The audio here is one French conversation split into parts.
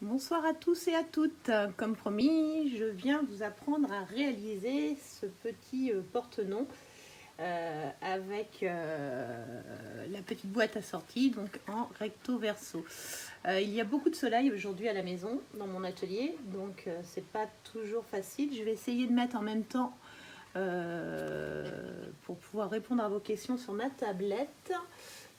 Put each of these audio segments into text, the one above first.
Bonsoir à tous et à toutes. Comme promis, je viens vous apprendre à réaliser ce petit porte-nom avec la petite boîte assortie, donc en recto verso. Il y a beaucoup de soleil aujourd'hui à la maison, dans mon atelier, donc c'est pas toujours facile. Je vais essayer de mettre en même temps pour pouvoir répondre à vos questions sur ma tablette.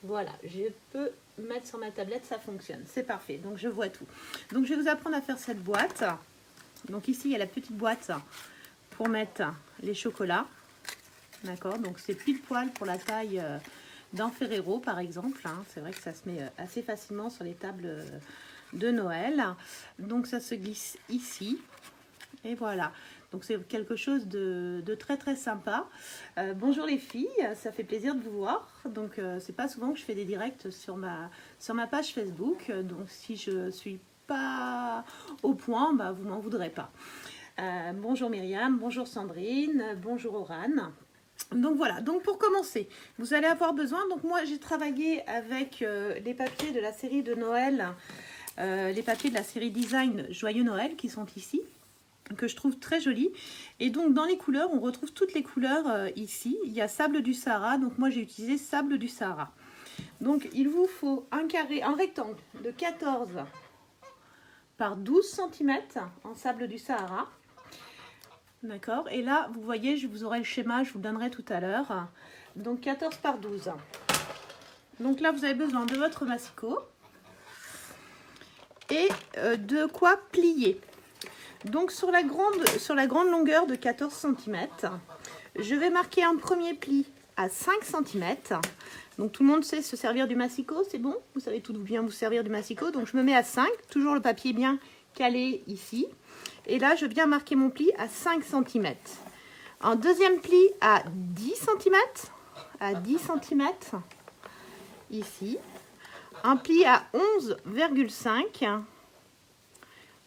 Voilà, je peux mettre sur ma tablette, ça fonctionne, c'est parfait, donc je vois tout. Donc je vais vous apprendre à faire cette boîte. Donc ici il y a la petite boîte pour mettre les chocolats, d'accord, donc c'est pile poil pour la taille d'un Ferrero par exemple, hein. C'est vrai que ça se met assez facilement sur les tables de Noël. Donc ça se glisse ici et voilà. Donc c'est quelque chose de très très sympa. Bonjour les filles, ça fait plaisir de vous voir. Donc c'est pas souvent que je fais des directs sur ma page Facebook. Donc si je suis pas au point, bah, vous m'en voudrez pas. Bonjour Myriam, bonjour Sandrine, bonjour Oran. Donc voilà, donc pour commencer, vous allez avoir besoin, donc moi j'ai travaillé avec les papiers de la série de Noël, les papiers de la série Design Joyeux Noël qui sont ici, que je trouve très joli. Et donc dans les couleurs, on retrouve toutes les couleurs ici. Il y a sable du Sahara, donc moi j'ai utilisé sable du Sahara. Donc il vous faut un rectangle de 14 par 12 cm en sable du Sahara. D'accord, et là vous voyez, je vous aurai le schéma, je vous le donnerai tout à l'heure. Donc 14 par 12. Donc là vous avez besoin de votre massicot et de quoi plier. Donc sur la grande longueur de 14 cm, je vais marquer un premier pli à 5 cm. Donc tout le monde sait se servir du massicot, c'est bon? Vous savez tout bien vous servir du massicot. Donc je me mets à 5, toujours le papier bien calé ici. Et là, je viens marquer mon pli à 5 cm. Un deuxième pli à 10 cm. À 10 cm. Ici. Un pli à 11,5.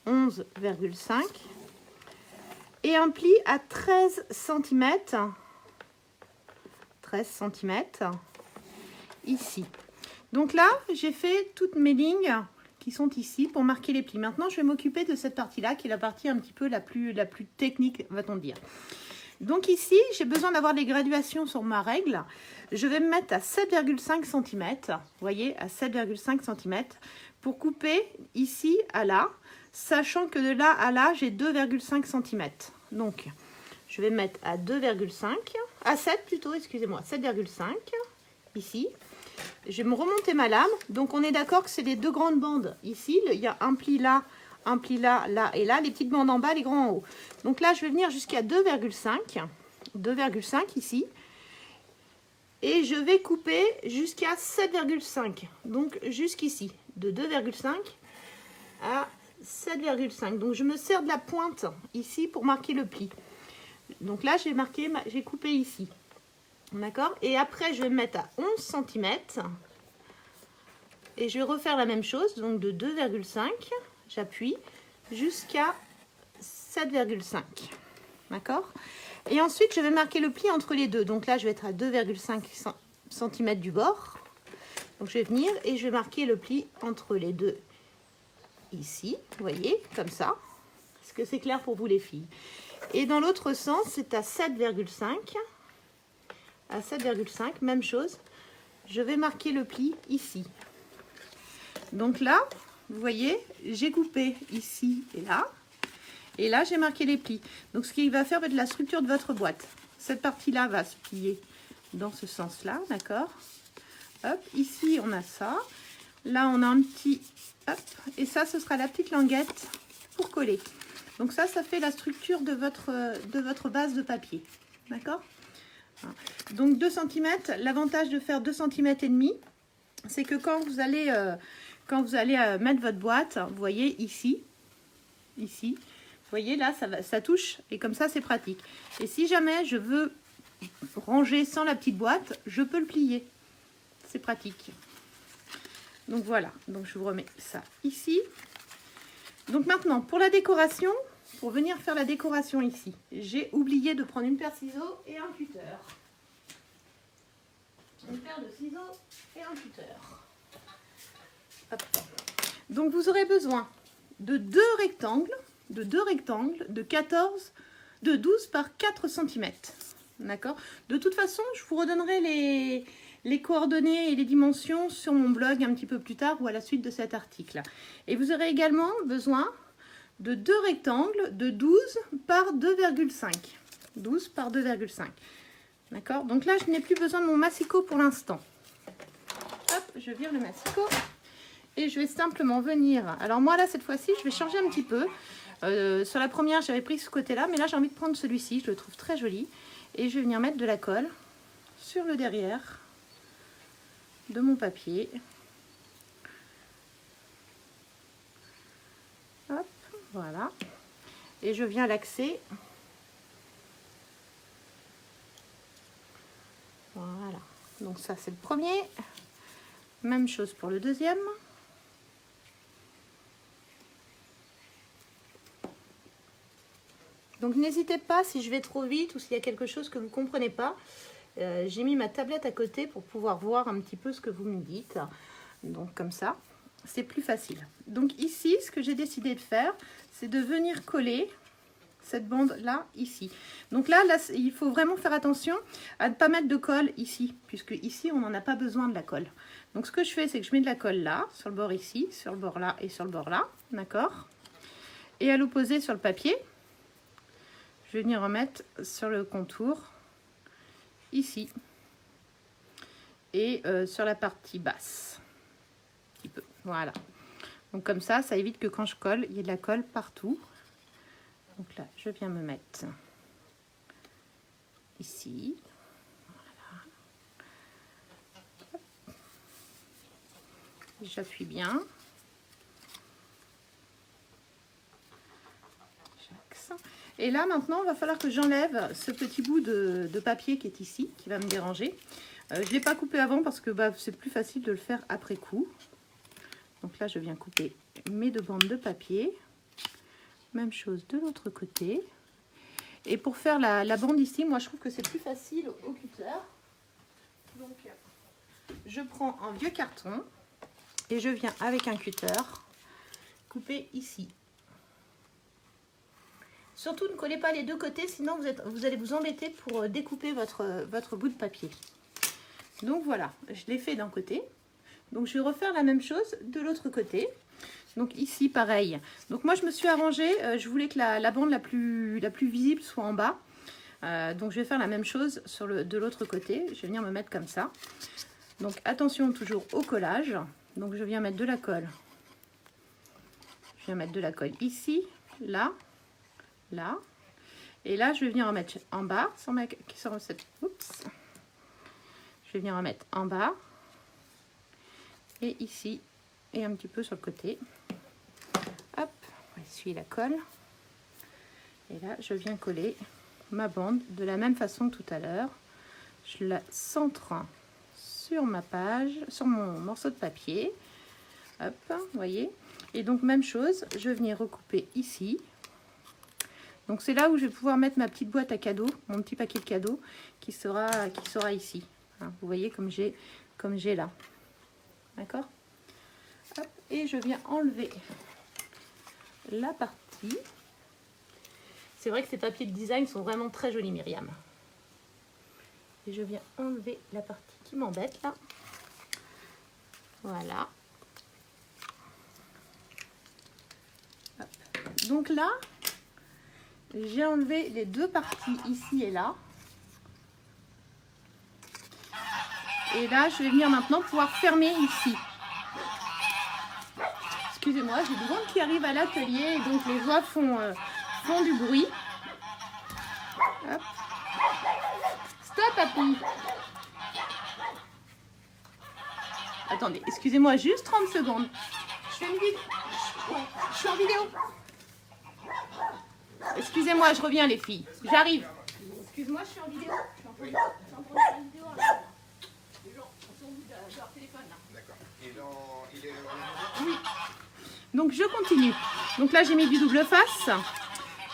11,5 et un pli à 13 cm. 13 cm. Ici. Donc là, j'ai fait toutes mes lignes qui sont ici pour marquer les plis. Maintenant, je vais m'occuper de cette partie-là, qui est la partie un petit peu la plus technique, va-t-on dire. Donc ici, j'ai besoin d'avoir des graduations sur ma règle. Je vais me mettre à 7,5 cm, vous voyez, à 7,5 cm, pour couper ici à là, sachant que de là à là, j'ai 2,5 cm. Donc, je vais me mettre à 2,5, à 7 plutôt, excusez-moi, 7,5, ici. Je vais me remonter ma lame. Donc, on est d'accord que c'est les deux grandes bandes. Ici, il y a un pli là, là et là. Les petites bandes en bas, les grands en haut. Donc là, je vais venir jusqu'à 2,5. 2,5 ici. Et je vais couper jusqu'à 7,5. Donc, jusqu'ici. De 2,5 à 7,5. Donc, je me sers de la pointe ici pour marquer le pli. Donc là, j'ai coupé ici. D'accord? Et après, je vais me mettre à 11 cm. Et je vais refaire la même chose. Donc de 2,5, j'appuie jusqu'à 7,5. D'accord? Et ensuite, je vais marquer le pli entre les deux. Donc là, je vais être à 2,5 cm du bord. Donc je vais venir et je vais marquer le pli entre les deux. Ici, vous voyez, comme ça. Est-ce que c'est clair pour vous les filles? Et dans l'autre sens, c'est à 7,5. À 7,5, même chose. Je vais marquer le pli ici. Donc là, vous voyez, j'ai coupé ici et là. Et là, j'ai marqué les plis. Donc ce qui va faire de la structure de votre boîte. Cette partie-là va se plier dans ce sens-là, d'accord? Hop, ici, on a ça. Là, on a un petit... Hop, et ça, ce sera la petite languette pour coller. Donc ça fait la structure de votre base de papier. D'accord? Donc 2 cm, l'avantage de faire 2 cm et demi, c'est que quand vous allez mettre votre boîte, vous voyez ici, vous voyez là, ça touche et comme ça c'est pratique. Et si jamais je veux ranger sans la petite boîte, je peux le plier. C'est pratique. Donc voilà, donc je vous remets ça ici. Donc maintenant, pour la décoration, pour venir faire la décoration ici, j'ai oublié de prendre une paire de ciseaux et un cutter. Une paire de ciseaux et un cutter. Hop. Donc vous aurez besoin de deux rectangles de 12 par 4 cm. D'accord? De toute façon, je vous redonnerai les coordonnées et les dimensions sur mon blog un petit peu plus tard ou à la suite de cet article. Et vous aurez également besoin de deux rectangles de 12 par 2,5. 12 par 2,5. D'accord? Donc là, je n'ai plus besoin de mon massicot pour l'instant. Hop, je vire le massicot. Et je vais simplement venir... Alors moi, là, cette fois-ci, je vais changer un petit peu. Sur la première, j'avais pris ce côté-là. Mais là, j'ai envie de prendre celui-ci. Je le trouve très joli. Et je vais venir mettre de la colle sur le derrière de mon papier. Hop, voilà. Et je viens l'axer. Voilà. Donc ça, c'est le premier. Même chose pour le deuxième. Donc n'hésitez pas si je vais trop vite ou s'il y a quelque chose que vous ne comprenez pas. J'ai mis ma tablette à côté pour pouvoir voir un petit peu ce que vous me dites. Donc comme ça, c'est plus facile. Donc ici, ce que j'ai décidé de faire, c'est de venir coller cette bande-là ici. Donc là, il faut vraiment faire attention à ne pas mettre de colle ici, puisque ici, on n'en a pas besoin de la colle. Donc ce que je fais, c'est que je mets de la colle là, sur le bord ici, sur le bord là et sur le bord là. D'accord? Et à l'opposé sur le papier, je vais venir remettre sur le contour ici et sur la partie basse un petit peu. Voilà, donc comme ça, ça évite que quand je colle, il y ait de la colle partout. Donc là, je viens me mettre ici. Voilà. J'appuie bien. Et là, maintenant, il va falloir que j'enlève ce petit bout de papier qui est ici, qui va me déranger. Je ne l'ai pas coupé avant parce que c'est plus facile de le faire après coup. Donc là, je viens couper mes deux bandes de papier. Même chose de l'autre côté. Et pour faire la bande ici, moi, je trouve que c'est plus facile au cutter. Donc, je prends un vieux carton et je viens avec un cutter couper ici. Surtout, ne collez pas les deux côtés, sinon vous allez vous embêter pour découper votre bout de papier. Donc voilà, je l'ai fait d'un côté. Donc je vais refaire la même chose de l'autre côté. Donc ici, pareil. Donc moi, je me suis arrangée, je voulais que la bande la plus visible soit en bas. Donc je vais faire la même chose de l'autre côté. Je vais venir me mettre comme ça. Donc attention toujours au collage. Donc je viens mettre de la colle. Je viens mettre de la colle ici, là. Là, et là je vais venir en mettre en bas oups, je vais venir en mettre en bas et ici et un petit peu sur le côté. Hop, on essuie la colle et là je viens coller ma bande de la même façon que tout à l'heure. Je la centre sur ma page, sur mon morceau de papier. Hop, vous voyez, et donc même chose, je vais venir recouper ici. Donc c'est là où je vais pouvoir mettre ma petite boîte à cadeaux, mon petit paquet de cadeaux qui sera ici. Hein, vous voyez comme j'ai là. D'accord? Et je viens enlever la partie. C'est vrai que ces papiers de design sont vraiment très jolis, Myriam. Et je viens enlever la partie qui m'embête là. Voilà. Hop. Donc là, j'ai enlevé les deux parties ici et là. Et là, je vais venir maintenant pouvoir fermer ici. Excusez-moi, j'ai du monde qui arrive à l'atelier et donc les voix font du bruit. Hop. Stop, papy. Attendez, excusez-moi juste 30 secondes. Je fais une vidéo. Je suis en vidéo. Excusez-moi, je reviens les filles. J'arrive. Excuse-moi, je suis en vidéo. Je suis en train de faire une vidéo là. Les gens sont au bout de leur téléphone là. D'accord. Et il est... Oui. Donc je continue. Donc là j'ai mis du double face.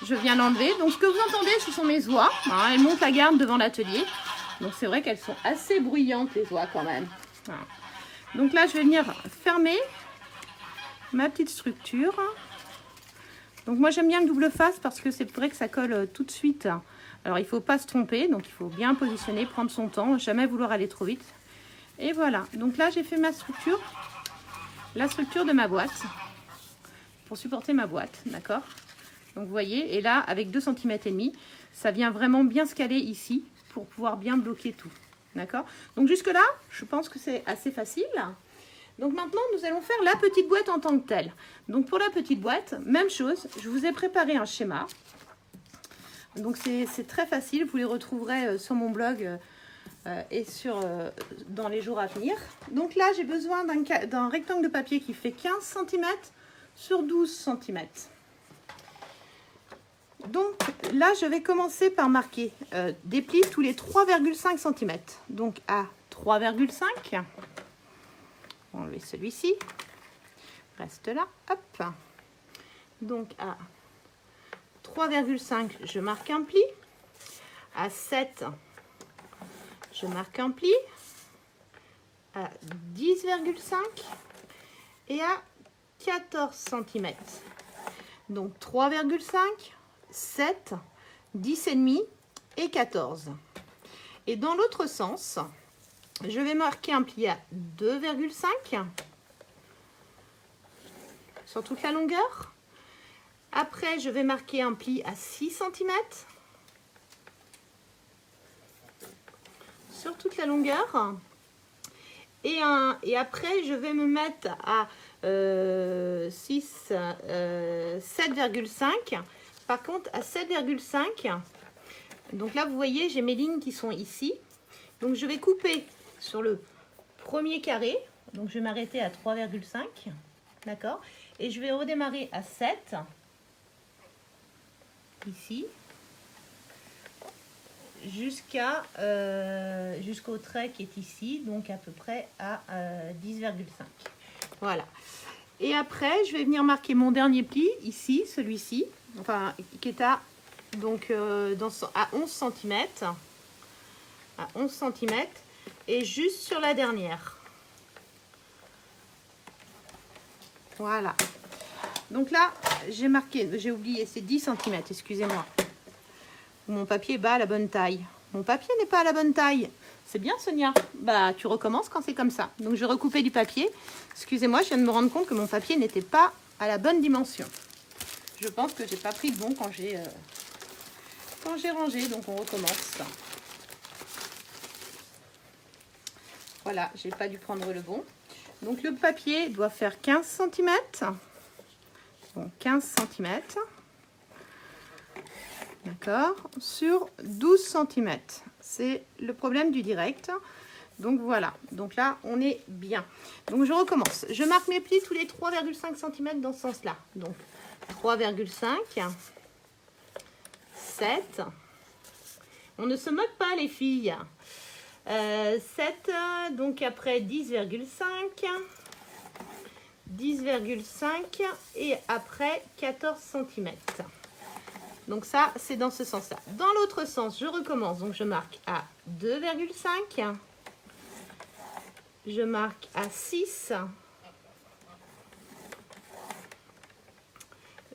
Je viens l'enlever. Donc ce que vous entendez, ce sont mes oies. Hein, elles montent la garde devant l'atelier. Donc c'est vrai qu'elles sont assez bruyantes les oies quand même. Voilà. Donc là je vais venir fermer ma petite structure. Donc moi j'aime bien le double face parce que c'est vrai que ça colle tout de suite. Alors il ne faut pas se tromper, donc il faut bien positionner, prendre son temps, jamais vouloir aller trop vite. Et voilà, donc là j'ai fait ma structure, la structure de ma boîte, pour supporter ma boîte, d'accord? Donc vous voyez, et là avec 2,5 cm, ça vient vraiment bien se caler ici pour pouvoir bien bloquer tout, d'accord? Donc jusque là, je pense que c'est assez facile. Donc maintenant, nous allons faire la petite boîte en tant que telle. Donc pour la petite boîte, même chose, je vous ai préparé un schéma. Donc c'est très facile, vous les retrouverez sur mon blog et dans les jours à venir. Donc là, j'ai besoin d'un rectangle de papier qui fait 15 cm sur 12 cm. Donc là, je vais commencer par marquer des plis tous les 3,5 cm. Donc à 3,5. On va enlever celui-ci. Reste là. Hop. Donc à 3,5, je marque un pli. À 7, je marque un pli. À 10,5 et à 14 cm. Donc 3,5, 7, 10,5 et 14. Et dans l'autre sens, je vais marquer un pli à 2,5 sur toute la longueur. Après, je vais marquer un pli à 6 cm sur toute la longueur. Et après, je vais me mettre à 7,5. Par contre, à 7,5, donc là, vous voyez, j'ai mes lignes qui sont ici. Donc, je vais couper sur le premier carré. Donc, je vais m'arrêter à 3,5. D'accord? Et je vais redémarrer à 7. Ici. Jusqu'au trait qui est ici. Donc, à peu près à 10,5. Voilà. Et après, je vais venir marquer mon dernier pli, ici, celui-ci. Enfin, qui est à, donc, à 11 cm. À 11 cm. Et juste sur la dernière. Voilà. Donc là, j'ai marqué, j'ai oublié, c'est 10 cm, excusez-moi. Mon papier bat à la bonne taille. Mon papier n'est pas à la bonne taille. C'est bien, Sonia? Bah, tu recommences quand c'est comme ça. Donc, je vais recouper du papier. Excusez-moi, je viens de me rendre compte que mon papier n'était pas à la bonne dimension. Je pense que j'ai pas pris le bon quand j'ai rangé. Donc, on recommence. Voilà, j'ai pas dû prendre le bon. Donc, le papier doit faire 15 cm. Bon, 15 cm. D'accord, sur 12 cm. C'est le problème du direct. Donc voilà, donc là on est bien. Donc je recommence. Je marque mes plis tous les 3,5 cm dans ce sens-là. Donc 3,5, 7. On ne se moque pas les filles. 7, donc après 10,5. 10,5 et après 14 cm. Donc ça, c'est dans ce sens-là. Dans l'autre sens, je recommence. Donc je marque à 2,5. Je marque à 6.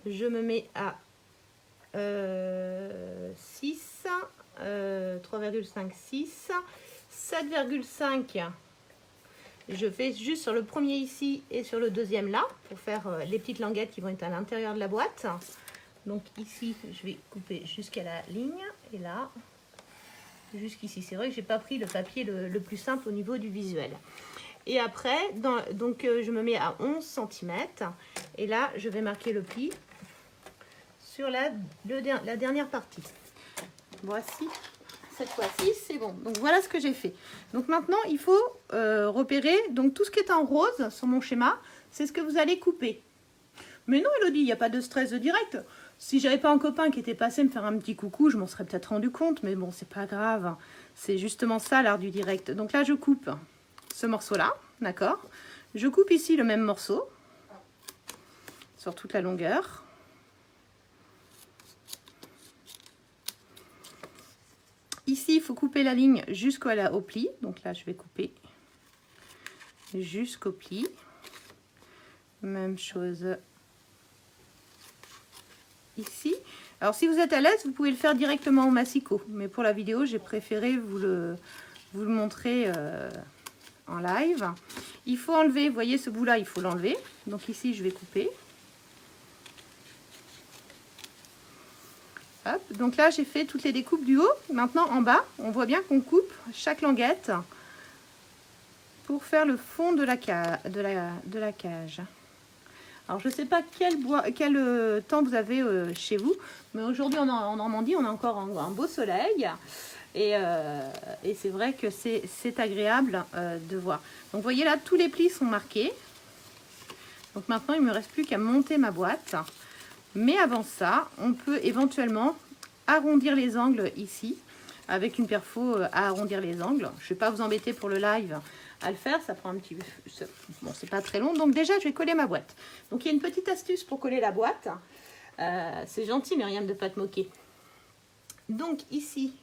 Je me mets à 6. 3,5, 6. 7,5. Je fais juste sur le premier ici et sur le deuxième là, pour faire les petites languettes qui vont être à l'intérieur de la boîte. Donc ici, je vais couper jusqu'à la ligne et là, jusqu'ici. C'est vrai que j'ai pas pris le papier le plus simple au niveau du visuel. Et après, je me mets à 11 cm et là, je vais marquer le pli sur la dernière partie. Voici, cette fois-ci, c'est bon. Donc voilà ce que j'ai fait. Donc maintenant, il faut repérer donc tout ce qui est en rose sur mon schéma, c'est ce que vous allez couper. Mais non, Elodie, il n'y a pas de stress de direct. Si j'avais pas un copain qui était passé me faire un petit coucou, je m'en serais peut-être rendu compte, mais bon, c'est pas grave. C'est justement ça l'art du direct. Donc là, je coupe ce morceau-là, d'accord? Je coupe ici le même morceau sur toute la longueur. Ici, il faut couper la ligne jusqu'au pli. Donc là, je vais couper jusqu'au pli. Même chose ici. Alors si vous êtes à l'aise, vous pouvez le faire directement au massicot. Mais pour la vidéo, j'ai préféré vous le montrer en live. Il faut enlever, vous voyez ce bout-là, il faut l'enlever. Donc ici, je vais couper. Hop, donc là, j'ai fait toutes les découpes du haut. Maintenant, en bas, on voit bien qu'on coupe chaque languette pour faire le fond de la cage. Alors, je ne sais pas quel temps vous avez chez vous, mais aujourd'hui, en Normandie, on a encore un beau soleil. Et c'est vrai que c'est agréable de voir. Donc, vous voyez là, tous les plis sont marqués. Donc, maintenant, il ne me reste plus qu'à monter ma boîte. Mais avant ça, on peut éventuellement arrondir les angles ici, avec une perfo à arrondir les angles. Je ne vais pas vous embêter pour le live à le faire, ça prend un petit peu... Bon, c'est pas très long, donc déjà, je vais coller ma boîte. Donc, il y a une petite astuce pour coller la boîte. C'est gentil, Myriam, de ne pas te moquer. Donc, ici,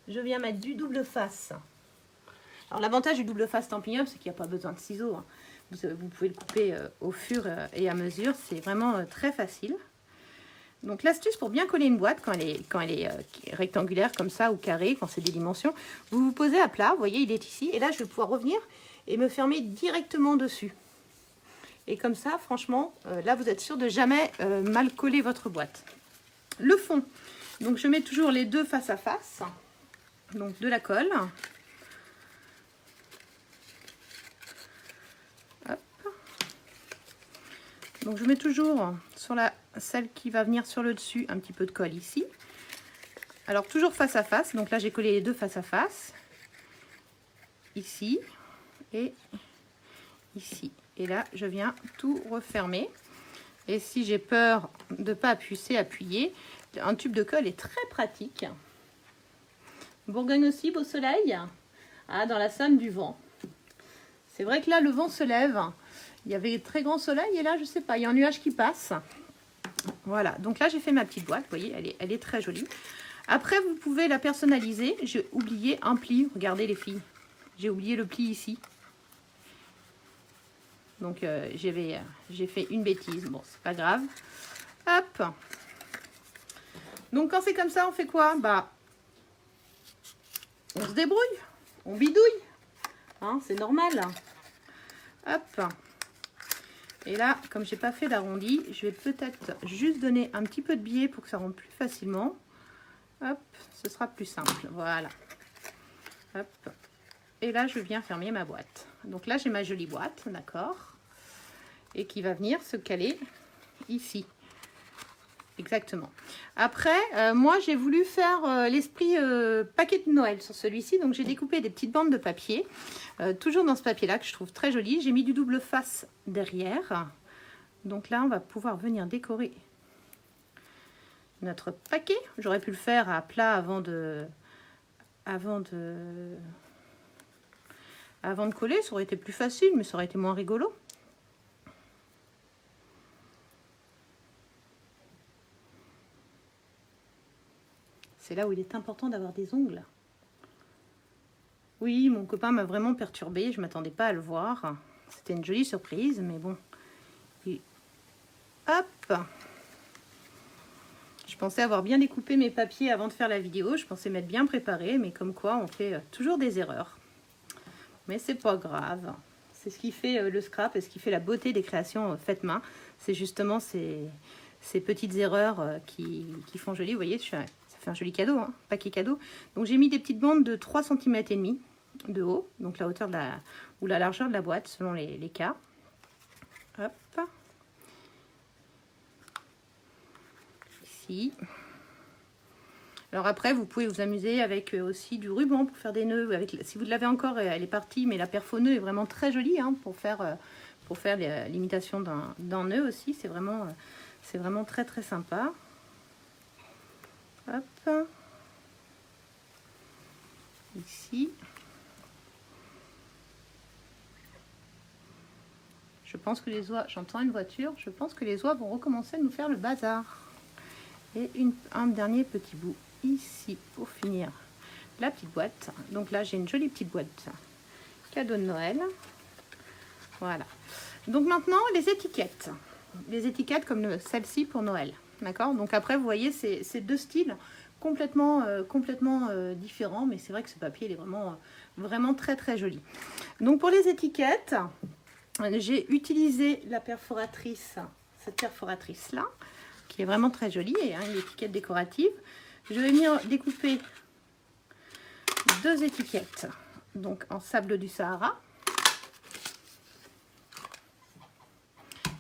je viens mettre du double face. Alors, l'avantage du double face Stampin' Up, c'est qu'il n'y a pas besoin de ciseaux, hein. Vous pouvez le couper au fur et à mesure. C'est vraiment très facile. Donc l'astuce pour bien coller une boîte quand elle est rectangulaire comme ça ou carrée, quand c'est des dimensions, vous vous posez à plat. Vous voyez, il est ici. Et là, je vais pouvoir revenir et me fermer directement dessus. Et comme ça, franchement, là, vous êtes sûr de jamais mal coller votre boîte. Le fond. Donc je mets toujours les deux face à face. Donc de la colle. Donc je mets toujours sur celle qui va venir sur le dessus un petit peu de colle ici. Alors toujours face à face. Donc là j'ai collé les deux face à face. Ici et ici. Et là je viens tout refermer. Et si j'ai peur de ne pas appuyer, un tube de colle est très pratique. Bourgogne aussi, beau soleil. Ah, dans la Somme, du vent. C'est vrai que là le vent se lève. Il y avait très grand soleil et là, je sais pas, il y a un nuage qui passe. Voilà, donc là, j'ai fait ma petite boîte. Vous voyez, elle est très jolie. Après, vous pouvez la personnaliser. J'ai oublié un pli. Regardez les filles. J'ai oublié le pli ici. Donc, j'ai fait une bêtise. Bon, c'est pas grave. Hop. Donc, quand c'est comme ça, on fait quoi? Bah, on se débrouille. On bidouille. Hein, c'est normal. Hop. Et là, comme j'ai pas fait d'arrondi, je vais peut-être juste donner un petit peu de biais pour que ça rentre plus facilement. Hop, ce sera plus simple. Voilà. Hop. Et là, je viens fermer ma boîte. Donc là, j'ai ma jolie boîte, d'accord? Et qui va venir se caler ici. Exactement. Après, moi, j'ai voulu faire l'esprit paquet de Noël sur celui-ci. Donc, j'ai découpé des petites bandes de papier. Toujours dans ce papier-là que je trouve très joli. J'ai mis du double face derrière. Donc là, on va pouvoir venir décorer notre paquet. J'aurais pu le faire à plat avant de coller. Ça aurait été plus facile, mais ça aurait été moins rigolo. C'est là où il est important d'avoir des ongles. Oui, mon copain m'a vraiment perturbée. Je ne m'attendais pas à le voir. C'était une jolie surprise, mais bon. Et hop! Je pensais avoir bien découpé mes papiers avant de faire la vidéo. Je pensais m'être bien préparée, mais comme quoi, on fait toujours des erreurs. Mais c'est pas grave. C'est ce qui fait le scrap et ce qui fait la beauté des créations faites main. C'est justement ces petites erreurs qui font joli. Vous voyez, ça fait un joli cadeau, hein, paquet cadeau. Donc j'ai mis des petites bandes de 3,5 cm de haut, donc la hauteur ou la largeur de la boîte selon les cas. Hop. Ici. Alors après, vous pouvez vous amuser avec aussi du ruban pour faire des nœuds. Si vous l'avez encore, elle est partie, mais la perfo nœud est vraiment très jolie hein, pour faire l'imitation d'un nœud aussi. C'est vraiment très très sympa. Hop. Ici. Je pense que les oies, j'entends une voiture, je pense que les oies vont recommencer à nous faire le bazar. Et un dernier petit bout ici pour finir la petite boîte. Donc là, j'ai une jolie petite boîte cadeau de Noël. Voilà. Donc maintenant, les étiquettes. Les étiquettes comme celle-ci pour Noël. D'accord? Donc après, vous voyez, c'est deux styles complètement différents, mais c'est vrai que ce papier, il est vraiment très très joli. Donc pour les étiquettes, j'ai utilisé la perforatrice, cette perforatrice là, qui est vraiment très jolie, et hein, une étiquette décorative. Je vais venir découper deux étiquettes, donc en sable du Sahara.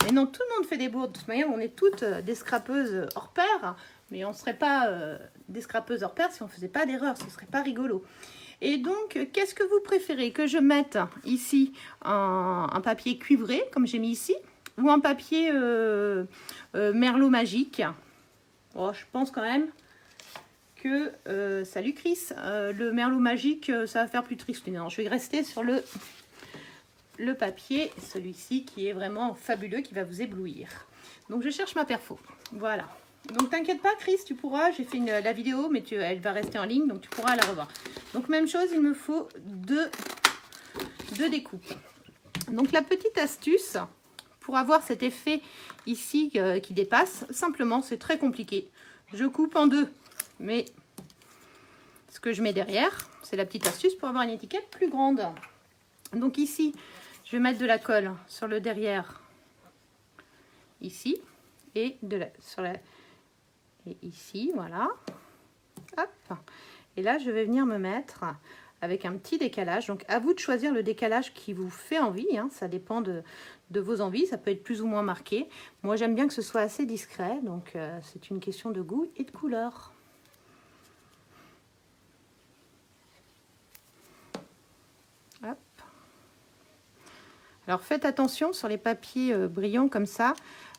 Et non, tout le monde fait des bourdes. De toute manière, on est toutes des scrapeuses hors pair, mais on ne serait pas des scrapeuses hors pair si on ne faisait pas d'erreur, ce ne serait pas rigolo. Et donc, qu'est-ce que vous préférez? Que je mette ici un papier cuivré, comme j'ai mis ici, ou un papier merlot magique? Oh, je pense quand même que... salut Chris, le merlot magique, ça va faire plus triste. Non, je vais rester sur le papier, celui-ci qui est vraiment fabuleux, qui va vous éblouir. Donc je cherche ma perfo. Voilà. Donc t'inquiète pas Chris, tu pourras, j'ai fait la vidéo, mais elle va rester en ligne, donc tu pourras la revoir. Donc même chose, il me faut deux découpes. Donc la petite astuce pour avoir cet effet ici qui dépasse, simplement c'est très compliqué. Je coupe en deux, mais ce que je mets derrière, c'est la petite astuce pour avoir une étiquette plus grande. Donc ici, je vais mettre de la colle sur le derrière, ici, et ici, voilà. Hop. Et là, je vais venir me mettre avec un petit décalage. Donc, à vous de choisir le décalage qui vous fait envie. Hein. Ça dépend de vos envies. Ça peut être plus ou moins marqué. Moi, j'aime bien que ce soit assez discret. Donc, c'est une question de goût et de couleur. Hop. Alors faites attention sur les papiers brillants comme ça,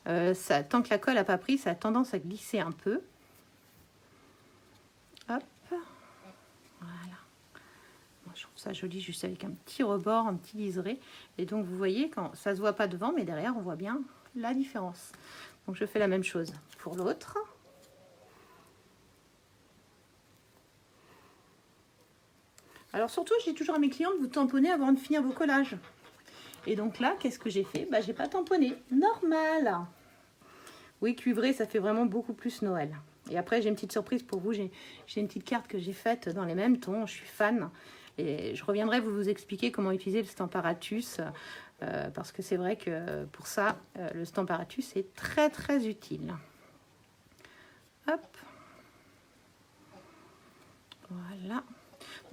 tant que la colle n'a pas pris, ça a tendance à glisser un peu. Hop, voilà. Moi, je trouve ça joli juste avec un petit rebord, un petit liseré. Et donc vous voyez, quand ça se voit pas devant, mais derrière on voit bien la différence. Donc je fais la même chose pour l'autre. Alors surtout, je dis toujours à mes clients de vous tamponner avant de finir vos collages. Et donc là, qu'est-ce que j'ai fait? Bah, j'ai pas tamponné. Normal. Oui, cuivré, ça fait vraiment beaucoup plus Noël. Et après, j'ai une petite surprise pour vous. J'ai une petite carte que j'ai faite dans les mêmes tons. Je suis fan. Et je reviendrai vous expliquer comment utiliser le Stamparatus. Parce que c'est vrai que pour ça, le Stamparatus est très, très utile. Hop. Voilà.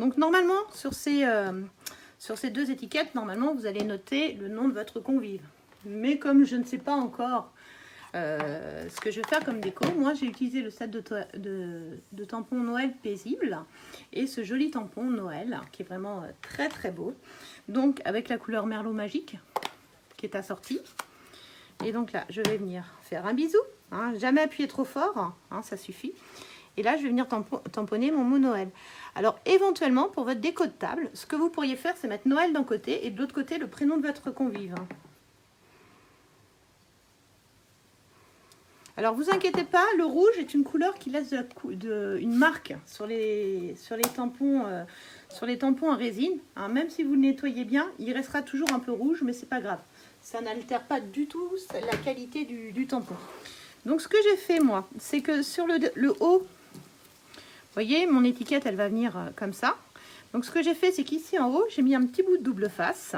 Donc, normalement, sur ces deux étiquettes, normalement, vous allez noter le nom de votre convive. Mais comme je ne sais pas encore ce que je vais faire comme déco, moi, j'ai utilisé le set de tampons Noël paisible et ce joli tampon Noël qui est vraiment très, très beau. Donc, avec la couleur Merlot magique qui est assortie. Et donc là, je vais venir faire un bisou. Hein, jamais appuyer trop fort, hein, ça suffit. Et là, je vais venir tamponner mon mot Noël. Alors, éventuellement, pour votre déco de table, ce que vous pourriez faire, c'est mettre Noël d'un côté et de l'autre côté, le prénom de votre convive. Alors, vous inquiétez pas, le rouge est une couleur qui laisse une marque sur les tampons en résine. Hein, même si vous le nettoyez bien, il restera toujours un peu rouge, mais c'est pas grave. Ça n'altère pas du tout la qualité du tampon. Donc, ce que j'ai fait, moi, c'est que sur le haut, vous voyez, mon étiquette, elle va venir comme ça. Donc, ce que j'ai fait, c'est qu'ici, en haut, j'ai mis un petit bout de double face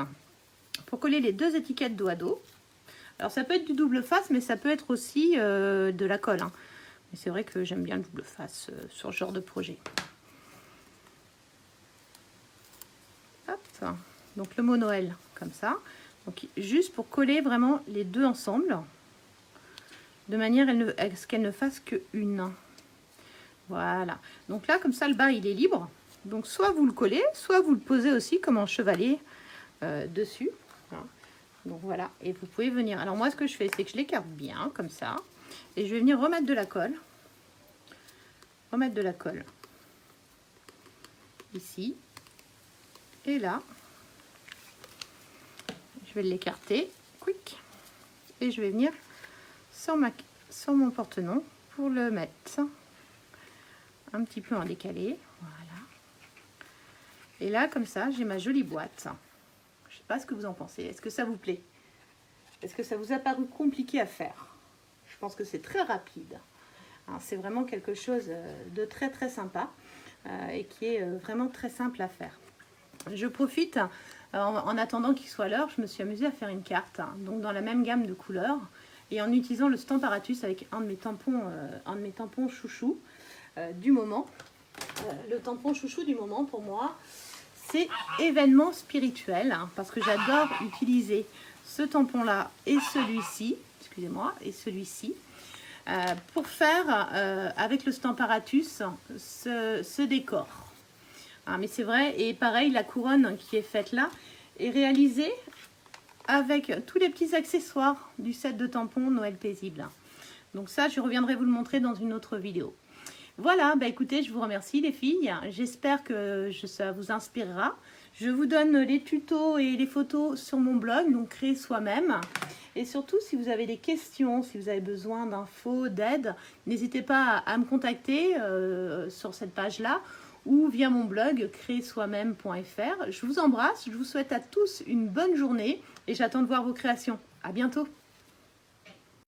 pour coller les deux étiquettes dos à dos. Alors, ça peut être du double face, mais ça peut être aussi de la colle. Hein. Mais c'est vrai que j'aime bien le double face sur ce genre de projet. Hop. Donc, le mot Noël, comme ça. Donc, juste pour coller vraiment les deux ensemble, de manière à ce qu'elles ne fassent qu'une. Voilà. Donc là, comme ça, le bas, il est libre. Donc, soit vous le collez, soit vous le posez aussi comme un chevalet dessus. Donc, voilà. Et vous pouvez venir... Alors, moi, ce que je fais, c'est que je l'écarte bien, comme ça. Et je vais venir remettre de la colle. Remettre de la colle. Ici. Et là. Je vais l'écarter. Quick. Et je vais venir sur mon porte-nom pour le mettre un petit peu en décalé, voilà. Et là, comme ça, j'ai ma jolie boîte. Je sais pas ce que vous en pensez. Est-ce que ça vous plaît? Est-ce que ça vous a paru compliqué à faire? Je pense que c'est très rapide. C'est vraiment quelque chose de très très sympa et qui est vraiment très simple à faire. Je profite, en attendant qu'il soit l'heure, je me suis amusée à faire une carte, donc dans la même gamme de couleurs, et en utilisant le Stamparatus avec un de mes tampons chouchou du moment. Le tampon chouchou du moment pour moi, c'est événement spirituel, parce que j'adore utiliser ce tampon-là et celui-ci, excusez-moi, et celui-ci, pour faire avec le Stamparatus ce décor. Mais c'est vrai, et pareil, la couronne qui est faite là est réalisée avec tous les petits accessoires du set de tampons Noël paisible. Donc ça, je reviendrai vous le montrer dans une autre vidéo. Voilà, bah écoutez, je vous remercie les filles. J'espère que ça vous inspirera. Je vous donne les tutos et les photos sur mon blog, donc créer soi-même. Et surtout, si vous avez des questions, si vous avez besoin d'infos, d'aide, n'hésitez pas à me contacter sur cette page-là ou via mon blog créersoi-même.fr. Je vous embrasse, je vous souhaite à tous une bonne journée et j'attends de voir vos créations. À bientôt.